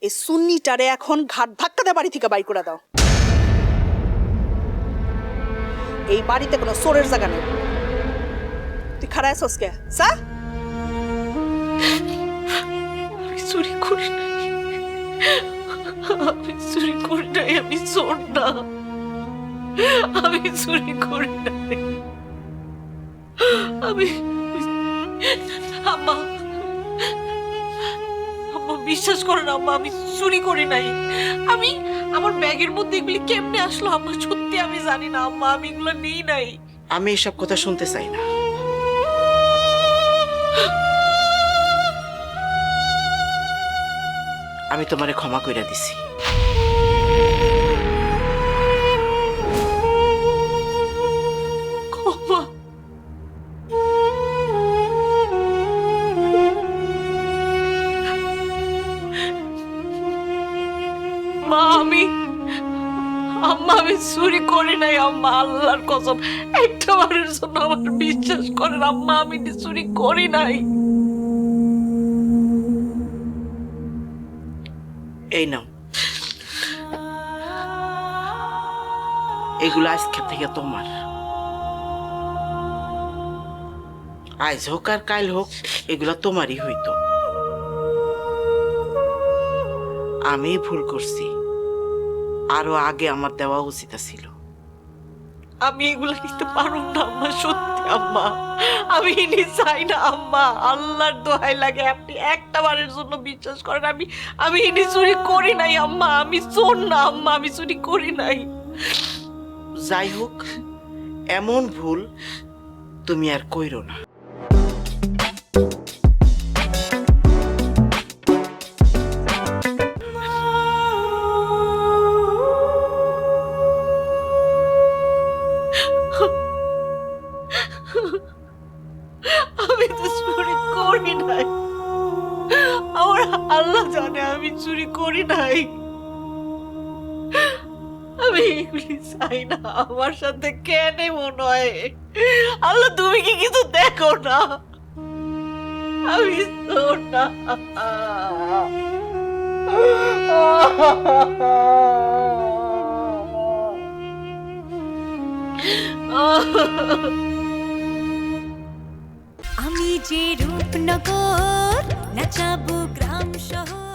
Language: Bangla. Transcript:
এই সুন্নিটারে এখন ঘাট ধাক্কা দিয়ে বাড়ি থেকে বাইর করে দাও। এই বাড়িতে কোনো চোরের জায়গা নেই। তুই খারাপ আছিস কে? সা আমি চুরি করি নাই, আমি চুরি করি নাই, আমি চোর না, আমি চুরি করি নাই। আমি আম্মা, আম্মা বিশ্বাস করেন আম্মা, আমি চুরি করি নাই। আমি আমার ব্যাগের মধ্যে এগুলি কেমনে আসলো আম্মা, সত্যি আমি জানি না আম্মা, আমি এগুলো নেই নাই। আমি এসব কথা শুনতে চাই না। আমি তোমারে ক্ষমা কইরা দিছি। ক্ষমা? মা আমি আম্মা আমি চুরি করি নাই আম্মা, আল্লাহর কসম, একটা বারের জন্য আমার বিশ্বাস করেন আম্মা, আমি চুরি করি নাই। এই নাও, এগুলো আজকে থেকে তোমার। আজ হোক আর কাল হোক, এগুলা তোমারই হইতো। আমি ভুল করছি, আরো আগে আমার দেওয়া উচিত ছিল। আমি এগুলো নিতে পারব না আম্মা, সত্যি আম্মা, আমি ইনি চাই না আম্মা, আল্লাহর দোহাই লাগে, আপনি একটা বারের জন্য বিশ্বাস করেন, আমি ইনি চুরি করি নাই আম্মা, আমি চোর না আম্মা, আমি চুরি করি নাই। যাই হোক, এমন ভুল তুমি আর কইরো না। আমি তো চুরি করি নাই, আমার আল্লাহ জানে আমি চুরি করি নাই। আমি এগুলি চাই না, আমার সাথে কেন মনে হয়, আল্লাহ তুমি কি কিছু দেখো না? আমি চোর না। আমি যে রূপনগর নাচাবো গ্রাম শহর।